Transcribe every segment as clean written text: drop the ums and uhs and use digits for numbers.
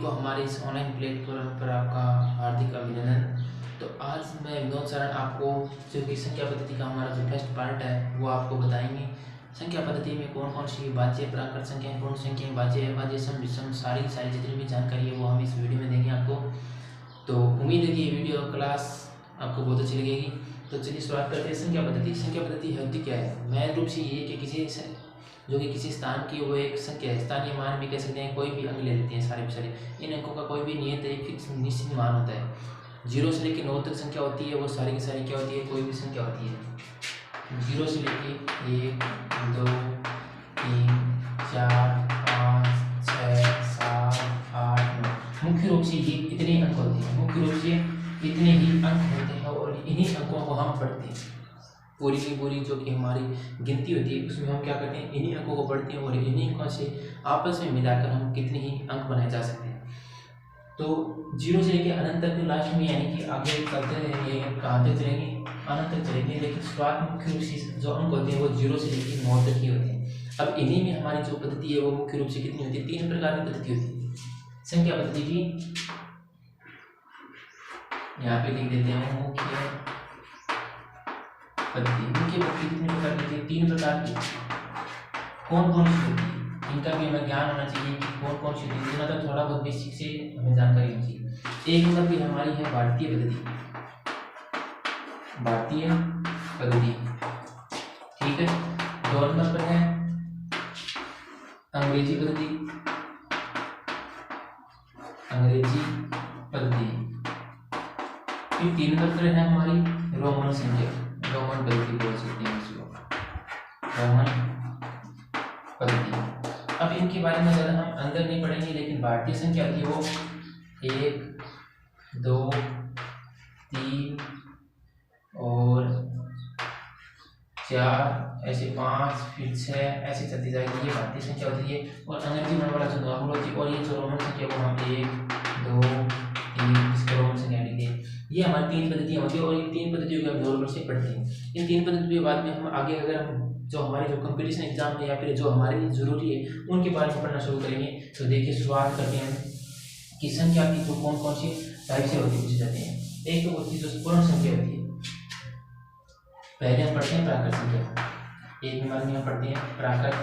को हमारे इस ऑनलाइन प्लेटफॉर्म पर आपका हार्दिक अभिनंदन। तो आज मैं विनोद सरण आपको जो कि संख्या पद्धति का हमारा जो फर्स्ट पार्ट है वो आपको बताएंगे। संख्या पद्धति में कौन कौन सी वाच्य प्राकृत संख्याएं, पूर्ण संख्याएं, वाच्य अवाच्य सम विषम सारी जितनी भी जानकारी है वो हम इस वीडियो में देंगे आपको। तो उम्मीद है कि ये वीडियो क्लास आपको बहुत अच्छी लगेगी। तो चलिए शुरुआत करते हैं। संख्या पद्धति होती क्या है? मैन रूप से ये कि किसी स्थान की वो एक संख्या है, स्थानीय मान भी कह सकते हैं। कोई भी अंक ले लेते हैं सारे के सारे, इन अंकों का कोई भी नियत एक फिक्स निश्चित मान होता है। 0 से लेकर 9 तक संख्या होती है, वो सारी की सारी क्या होती है? कोई भी संख्या होती है। 0 से लेकर 1 2 3 4 5 6 7 8 9 मुख्य रूप से ये इतने अंक होते हैं। मुख्य रूप से इतने ही अंक होते हैं और इन्हीं अंकों को हम पढ़ते हैं। पूरी की पूरी जो कि हमारी गिनती होती है उसमें हम क्या करते हैं? इन्हीं अंकों को पढ़ते हैं और इन्हीं अंकों से आपस में मिलाकर हम कितने ही अंक बनाए जा सकते हैं। तो 0 से लेकर अनंत तक लास्ट में, यानी कि आगे चलते रहेंगे, कहाँ तक चलेंगे? अनंत तक चलेंगे। लेकिन शुरुआत में मुख्य रूप से जो अंक होते हैं वो 0 से लेकर 9 तक ही होते हैं। अब इन्हीं में हमारी जो पद्धति है वो मुख्य रूप से कितनी होती है? 3 प्रकार की पद्धति होती है संख्या पद्धति की। यहाँ पे लिख देते हैं मुख्य पद्धति कितने प्रकार की? 3 प्रकार की। कौन कौन सी होती है इनका भी हमें ज्ञान होना चाहिए कि कौन कौन सी होती है। तो थोड़ा बहुत बेसिक से हमें जानकारी होनी चाहिए। एक नंबर की हमारी है भारतीय पद्धति, ठीक है। 2 नंबर पर है अंग्रेजी पद्धति, फिर 3 नंबर पर है हमारी रोमन संख्या, रोमन पद्धति बोल सकते हैं इसको, रोमन पद्धति। अब इनके बारे में ज़्यादा हम अंदर नहीं पढ़ेंगे, लेकिन भारतीय संख्या थी वो 1 2 3 और 4 ऐसे 5 फिर 6 ऐसे चलती जाएगी। ये भारतीय संख्या होती है। और अंग्रेजी में वाला जो नॉर्मल होती है, और ये जो रोमन संख्या वो हम 1 2 3 इसको रोमन संख्या लिखते हैं। ये हमारी 3 पद्धतियाँ होती है और ये 3 पद्धतियों को हम नॉर्मल से पढ़ते हैं। इन 3 पद्धतियों के बाद में हम आगे अगर हम जो हमारे जो कंपटीशन एग्जाम है या फिर जो हमारे लिए जरूरी है उनके बारे में पढ़ना शुरू करेंगे। तो देखिए शुरुआत करते हैं कि संख्या की तो कौन कौन सी टाइप से होती पूछे जाते हैं। एक तो होती है जो पूर्ण संख्या होती है। पहले हम पढ़ते हैं प्राकृत संख्या। एक नंबर में हम पढ़ते हैं प्राकृत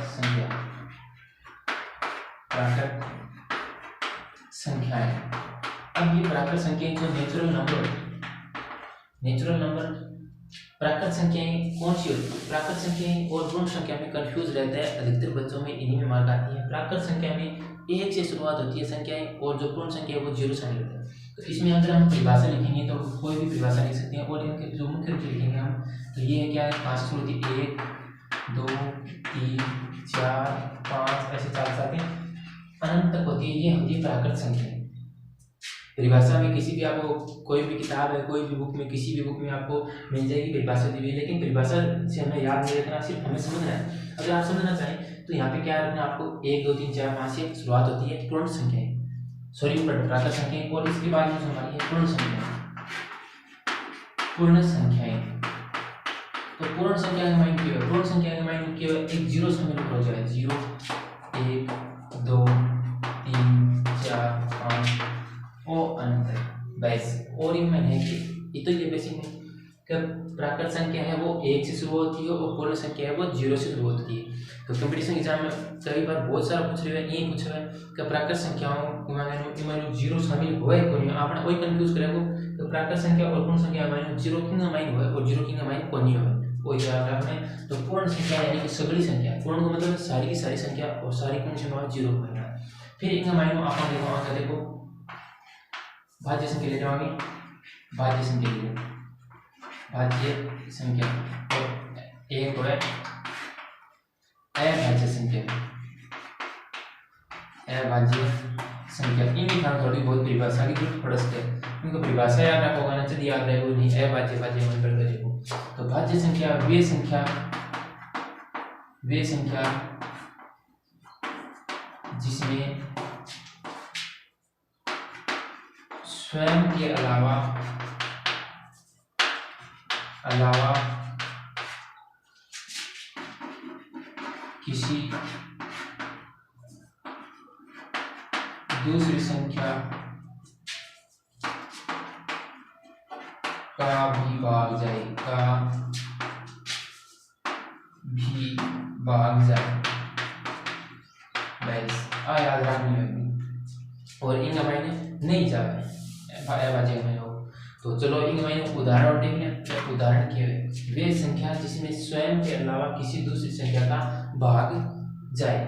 संख्याएं। अब ये प्राकृत संख्याएं जो नेचुरल नंबर प्राकृत संख्याएं कौन सी होती है? प्राकृत संख्याएं और पूर्ण संख्या में कंफ्यूज रहता है अधिकतर बच्चों में, इन्हीं में मार्क आती है। प्राकृत संख्या में 1 से शुरुआत होती है संख्याएं और जो पूर्ण संख्या है वो 0 से होता है। तो इसमें अगर हम परिभाषा लिखेंगे तो कोई भी परिभाषा लिख सकते हैं और इनके जो मुख्य रूप से लिखेंगे हम, तो ये है क्या है? 5 शुरू होती है 1 2 3 4 5 ऐसे 4 साथ अनंत तक होती है। ये होती है प्राकृत संख्या। परिभाषा में किसी भी आपको कोई भी किताब है, कोई भी बुक में, किसी भी बुक में आपको मिल जाएगी परिभाषा दी हुई, लेकिन परिभाषा से हमें याद नहीं रखना, सिर्फ हमें समझना है। अगर आप समझना चाहें तो यहाँ पे क्या रखना आपको? 1 2 3 4 5 से शुरुआत होती है पूर्ण संख्याएं, प्राकृत संख्याएं, और इसके बाद में हमारी है पूर्ण संख्याएं। तो पूर्ण संख्या का माइंड क्या है? पूर्ण संख्या का माइंड केवल एक 0 शामिल हो जाए। 0 1 2 3 4 5 और अनंत बस। और इनमें है कि ये तो ये बेसिक है कि प्राकृत संख्या है वो 1 से शुरू होती है और पूर्ण संख्या है वो 0 से शुरू होती है। तो कंपटीशन एग्जाम में कई बार बहुत सारा पूछ रहे हैं, ये पूछ रहे हैं कि प्राकृत संख्याओं में 0 शामिल हुआ है कोई, आपने वही कंफ्यूज करेंगे कि प्राकृत संख्या और पूर्ण संख्या में 0 किंग माइन हुआ है और 0 किंग माइन कोई नहीं हुआ है, वो याद रखना है। तो पूर्ण संख्या यानी कि सगली संख्या, पूर्ण को मतलब सारी की सारी संख्या और सारी की संख्या 0 होना है। फिर इनका माइन आप देखो भाज्य संख्या ले जाओगे, भाज्य संख्या और एक है अभाज्य संख्या। इनकी खान थोड़ी बहुत परिभाषा की जरूरत पड़ सकती है, इनको परिभाषा याद रखोगा ना, चलिए याद रहेगा नहीं। अभाज्य मन कर देखो। तो भाज्य संख्या वे संख्या जिसमें स्वयं के अलावा किसी दूसरी संख्या का भी भाग जाए, का भी भाग जाए, बस आ याद रखनी होगी। और इनका मायने नहीं जाए भाज्य में हो। तो चलो इनका मायने उदाहरण देख लें। उदाहरण क्या है? वे संख्या जिसमें स्वयं के अलावा किसी दूसरी संख्या का भाग जाए,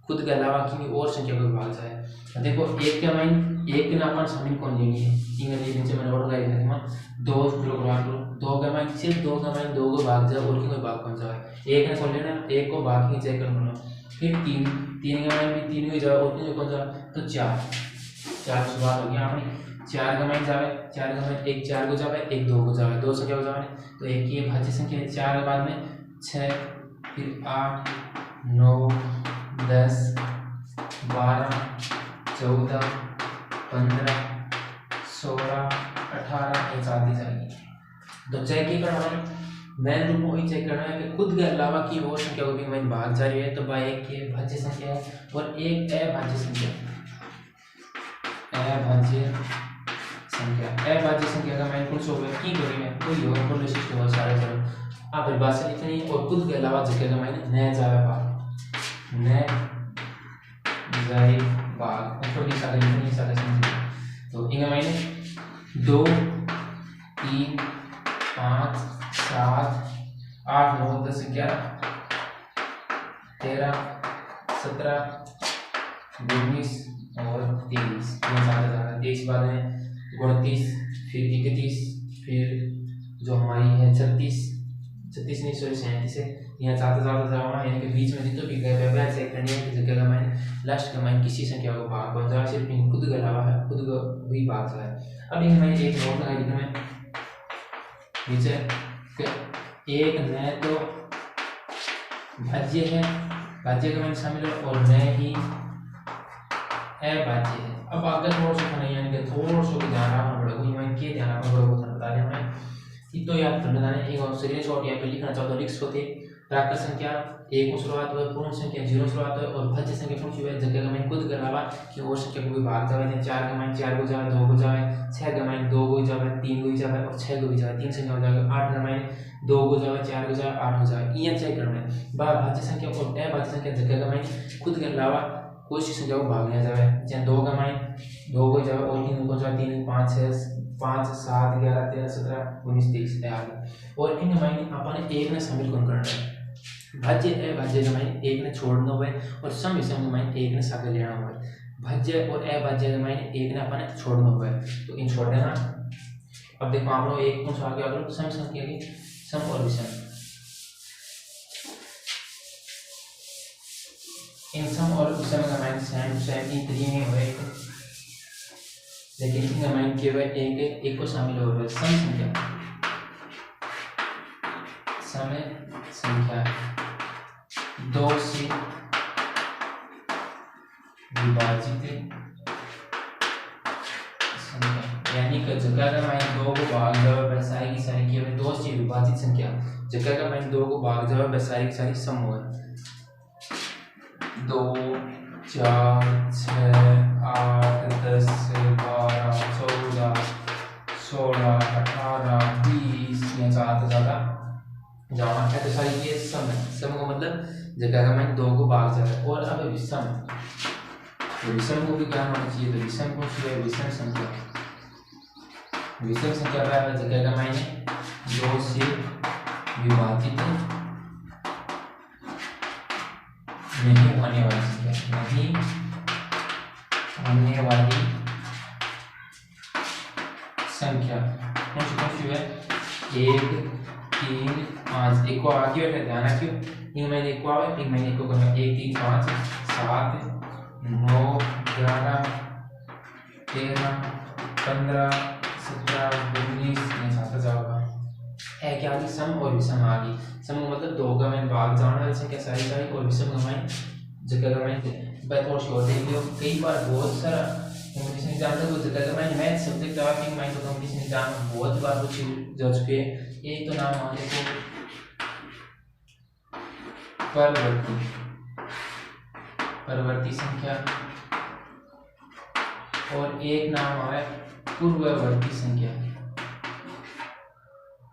खुद के अलावा किसी और संख्या को भाग जाए। देखो एक के मायने एक ना अपन शामिल कौन लेंगे, इंग्लिश में नीचे मैंने और गाइड करना 2 किलोग्राम लो, 2 का मायने सिर्फ 2 का मायने 2 को भाग जाए और कोई भाग कौन जाए, एक ने कौन लेना, एक को भाग ही चेक करना। फिर 3 का मायने भी 3 को जाए और कोई कौन जाए, तो 4 शुरुआत हो गया अपनी। 4 का मायने जावे, 4 का मायने एक 4 को जावे, एक 2 को जावे, 2 संख्या को जावे, तो एक ये भाज्य संख्या है। 4 के बाद में 6, फिर 8, 9, 10, 12, 14, 15, 16, 18 ये साथ ही जाएगी। तो चेक ही करना है, मैन रूप में चेक करना है कि खुद के अलावा की और संख्या को भी मैंने भाग जा रही है। तो भाई एक ये भाज्य संख्या है और एक अभाज्य संख्या, अभाज्य संख्या का मैंने कुछ हो गया की करी है कोई और को विशिष्ट हो सारे तरह आप परिभाषा लिखनी है। और खुद के अलावा जगह का मैंने न जावे भाग, न जाए भाग छोटी सारे लिखनी सारे समझिए। तो इनका मैंने 2, 3, 5, 7, 8, 9, 10, 11, 13, 17, 19 और 23 23 बाद में 29, फिर 31, फिर जो हमारी है 36 नहीं सॉरी 37 है। यहाँ जाते जाओ यानी कि बीच में जितने भी गए चेक करनी है कि जगह का मैंने लास्ट का मैंने किसी संख्या को भाग बन जाए, सिर्फ खुद के अलावा है खुद को भी भाग जाए। अब इनमें मैंने एक नोट लगाई लिखना है नीचे, एक न तो भाज्य है, भाज्य का मैंने शामिल है, और न ही अभाज्य है। अब आगे थोड़ा सा नहीं यानी कि थोड़ा सा ध्यान रखना पड़ेगा, मैं क्या ध्यान रखना पड़ेगा वो बता रहे हैं। तो याद करना है एक ऑप्शन शॉर्ट यहाँ पे लिखना चाहता हूँ लिख सकते प्राकृत संख्या 1 को शुरुआत हुआ, पूर्ण संख्या 0 शुरुआत हुआ, और भाज्य संख्या पूर्ण हुआ जगह का मैंने खुद के अलावा कि और संख्या को भी भाग जावे। 4 का मैंने 4 को जावे, 2 को जावे, 6 का मैंने 2 को जावे, 3 को भी जावे और 6 को भी जावे, 3 संख्या हो जाएगा। 8 का मैंने 2 को जावे, 4 को जावे, 8 को जावे, ये चेक करना है। भाज्य संख्या और अभाज्य संख्या जगह का मैंने खुद के अलावा कोई सी संख्या को भाग लिया जाए, चाहे 2 का मैंने 2 को जावे और 3 को जावे, 3, 5, 6, 5, 7, 11, 13, 17, 19, 23 आगे। और इन मायने अपन एक ने शामिल कौन करना है, भाज्य अभाज्य का मायने एक ने छोड़ना हुआ है और सम विषम का मायने एक ने सागर लेना हुआ है। भाज्य और अभाज्य का मायने एक ने अपन छोड़ना हुआ है, तो इन छोड़ देना। अब देखो आप लोग एक को आगे अगर सम संख्या की सम और विषम, इन सम और विषम का मायने सेम इन तीन हो एक, लेकिन इनका मायने केवल एक को शामिल हो रहा है। सम संख्या 2 से विभाजित संख्या, यानी कि जगह का मायने 2 को भाग जावे सारी की सारी केवल 2 से विभाजित संख्या, जगह का मायने 2 को भाग जावे सारी की सारी सम हो। 2, 4, 6, 8, 10, 12, 14, 16, 18, 20 या ज़्यादा जाना है। तो सारी ये सम है। सम का मतलब जगह का मैंने 2 को भाग जा रहा है। और अब विषम, तो विषम को भी क्या होना चाहिए, तो विषम को चाहिए विषम संख्या। विषम संख्या क्या है, जगह का मैंने 2 से विभाजित नहीं होने वाली संख्या, नहीं होने वाली संख्या कौन सी है, 1, 3, 5। एक को आगे बैठे ध्यान रखियो, एक महीने एक को आवे, एक महीने को करना 1, 3, 5, 7, 9, 11, 13, 15, 17, 19 में साथ जाओगा। है क्या आगे सम और विषम आ गई। सम मतलब 2 का मैंने भाग जाना वाली संख्या सारी और विषम का मैंने जगह का मैंने बैठो शोर देख लियो। कई बार बहुत सारा कंपटीशन एग्जाम था तो जगह का मैंने मैथ सब्जेक्ट था कि मैं तो कंपटीशन एग्जाम बहुत बार पूछी जा चुके हैं। एक तो नाम आने को परवर्ती संख्या, और एक नाम है पूर्ववर्ती संख्या।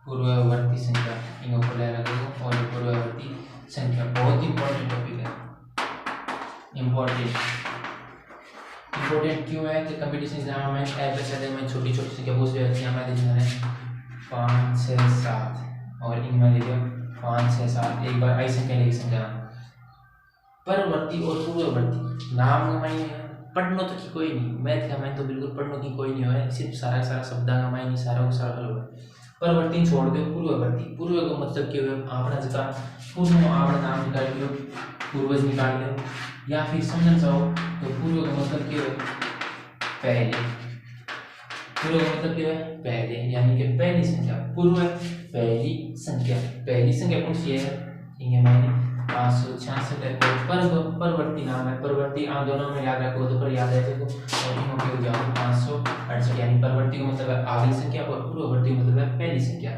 पूर्ववर्ती संख्या इनको खोला लगेगा। और पूर्ववर्ती संख्या बहुत इंपॉर्टेंट टॉपिक है। इम्पोर्टेंट क्यों है कि कंपटीशन एग्जाम में में छोटी छोटी संख्या पूछ रही है। हमारे दिन में 5 6 7 और इनमें ले लो 5 6 7 एक बार आई संख्या लेगी संख्या परवर्ती और पूर्ववर्ती नाम में पढ़नो तो की कोई नहीं, मैथ का मैं तो बिल्कुल पढ़नो की कोई नहीं है, सिर्फ सारा सारा शब्द का मैं नहीं सारा सारा हल हुआ। परवर्ती छोड़ दो, पूर्ववर्ती। पूर्व का मतलब क्या है? आपने जगह पूर्व आपने नाम निकाल लो, पूर्वज निकाल लो, या फिर समझना चाहो तो पूर्व का मतलब क्या है? पहले। पूर्व का मतलब क्या है? पहले, यानी कि पहली संख्या। पूर्व पहली संख्या। पहली संख्या कौन सी है? ठीक है, मैंने 566 है। परवर्ती नाम है। परवर्ती आप दोनों में याद रखो तो पर याद रखो और इनको क्या हो जाओ 568, यानी परवर्ती का मतलब है आगे संख्या और पूर्ववर्ती मतलब है पहली संख्या।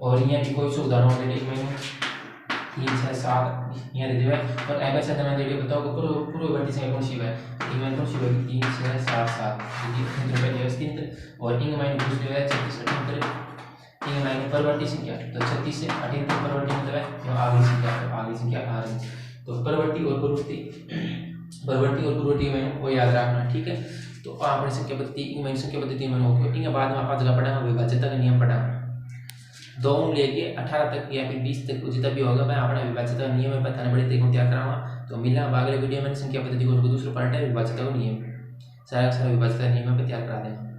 और यहाँ भी कोई सा उदाहरण दे रही मैंने 3 6 7 यहाँ दे दिया और अगर से मैं दे बताओ पूर्ववर्ती संख्या कौन सी है? इनमें कौन सी है? 3 6 7 7 और इनमें मैंने पूछ लिया है 36 38 परवर्ती संख्या। तो 36 से 38 तक परवर्ती मतलब है जो आगे संख्या, तो आगे संख्या आ रही है। तो परवर्ती और पूर्ववर्ती में वो याद रखना, ठीक है। तो आपने संख्या पद्धति में हो गया। इनके बाद में आप जगह पढ़ा विभाज्यता का नियम पढ़ा 2 लेके 18 तक या फिर 20 तक जितना भी होगा मैं अपना विभाज्यता का नियम बताने बड़े तरीकों तैयार कराऊंगा। तो मिला अगले वीडियो में संख्या पद्धति को दूसरा पार्ट है विभाज्यता का नियम, सारा विभाज्यता नियम पे तैयार करा देना।